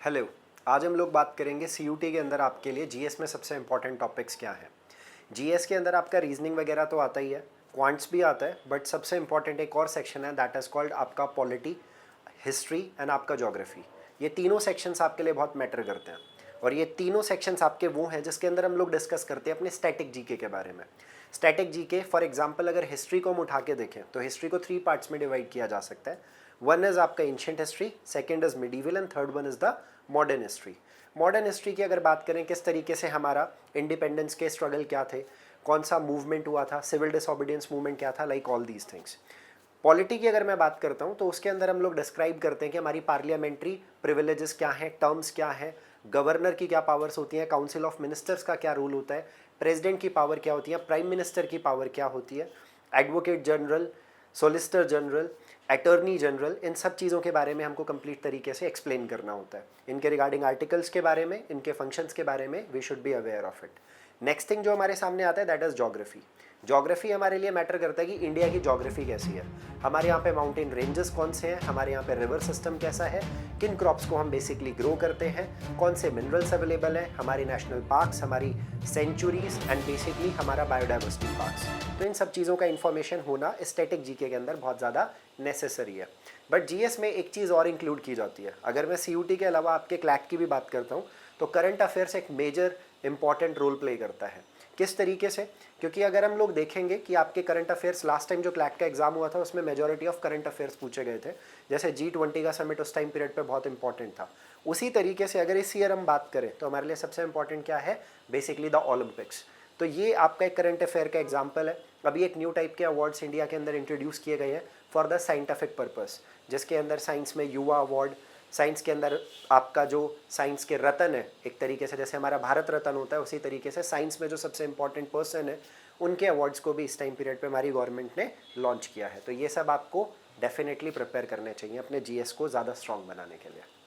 Hello. आज हम लोग बात करेंगे सीयूटी के अंदर आपके लिए जीएस में सबसे इंपॉर्टेंट टॉपिक्स क्या हैं। जीएस के अंदर आपका रीजनिंग वगैरह तो आता ही है, क्वांट्स भी आता है, बट सबसे इंपॉर्टेंट एक और सेक्शन है दैट इज़ कॉल्ड आपका पॉलिटी, हिस्ट्री एंड आपका ज्योग्राफी। ये तीनों सेक्शंस आपके लिए बहुत मैटर करते हैं और ये तीनों सेक्शंस आपके वो हैं जिसके अंदर हम लोग डिस्कस करते हैं अपने स्टैटिक जीके के बारे में। स्टैटिक जीके फॉर एग्जांपल अगर हिस्ट्री को हम उठा के देखें तो हिस्ट्री को 3 पार्ट्स में डिवाइड किया जा सकता है। वन इज़ आपका ancient history, second is medieval and third one is the modern history. Modern history की अगर बात करें किस तरीके से हमारा इंडिपेंडेंस के स्ट्रगल क्या थे, कौन सा मूवमेंट हुआ था, सिविल डिसोबीडियंस मूवमेंट क्या था, like all these things. Polity की अगर मैं बात करता हूँ तो उसके अंदर हम लोग डिस्क्राइब करते हैं कि हमारी पार्लियामेंट्री प्रिविलेजेस क्या हैं, टर्म्स क्या हैं, गवर्नर की क्या पावर्स होती हैं, काउंसिल ऑफ मिनिस्टर्स का क्या रूल होता है, प्रेसिडेंट की पावर क्या होती है, प्राइम मिनिस्टर की पावर क्या होती है, advocate general, solicitor general, attorney general, इन सब चीज़ों के बारे में हमको कंप्लीट तरीके से एक्सप्लेन करना होता है। इनके रिगार्डिंग आर्टिकल्स के बारे में, इनके फंक्शंस के बारे में we should be aware of it. Next thing जो हमारे सामने आता है दैट इज़ ज्योग्राफी। ज्योग्राफी हमारे लिए मैटर करता है कि इंडिया की ज्योग्राफी कैसी है, हमारे यहाँ पे माउंटेन रेंजेस कौन से हैं, हमारे यहाँ पे रिवर सिस्टम कैसा है, किन क्रॉप्स को हम बेसिकली ग्रो करते हैं, कौन से मिनरल्स अवेलेबल हैं, हमारी नेशनल पार्क्स, हमारी सेंचुरीज एंड बेसिकली हमारा बायोडाइवर्सिटी पार्क्स। तो इन सब चीज़ों का इन्फॉर्मेशन होना स्टैटिक जीके के अंदर बहुत ज़्यादा नेसेसरी है। बट जीएस में एक चीज़ और इंक्लूड की जाती है। अगर मैं सीयूटी के अलावा आपके क्लैट की भी बात करता हूँ तो करंट अफेयर्स एक मेजर इंपॉर्टेंट रोल प्ले करता है। किस तरीके से? क्योंकि अगर हम लोग देखेंगे कि आपके करंट अफेयर्स लास्ट टाइम जो क्लैट का एग्जाम हुआ था उसमें मेजॉरिटी ऑफ करंट अफेयर्स पूछे गए थे, जैसे G20 का समिट उस टाइम पीरियड पे बहुत इंपॉर्टेंट था। उसी तरीके से अगर इस ईयर हम बात करें तो हमारे लिए सबसे इंपॉर्टेंट क्या है, बेसिकली द ओलंपिक्स। तो ये आपका एक करंट अफेयर का एग्जाम्पल है। अभी एक न्यू टाइप के अवार्ड्स इंडिया के अंदर इंट्रोड्यूस किए गए हैं फॉर द साइंटिफिक पर्पस, जिसके अंदर साइंस में युवा अवार्ड, साइंस के अंदर आपका जो साइंस के रत्न है, एक तरीके से जैसे हमारा भारत रत्न होता है उसी तरीके से साइंस में जो सबसे इंपॉर्टेंट पर्सन है उनके अवार्ड्स को भी इस टाइम पीरियड पे हमारी गवर्नमेंट ने लॉन्च किया है। तो ये सब आपको डेफिनेटली प्रिपेयर करने चाहिए अपने जीएस को ज़्यादा स्ट्रॉन्ग बनाने के लिए।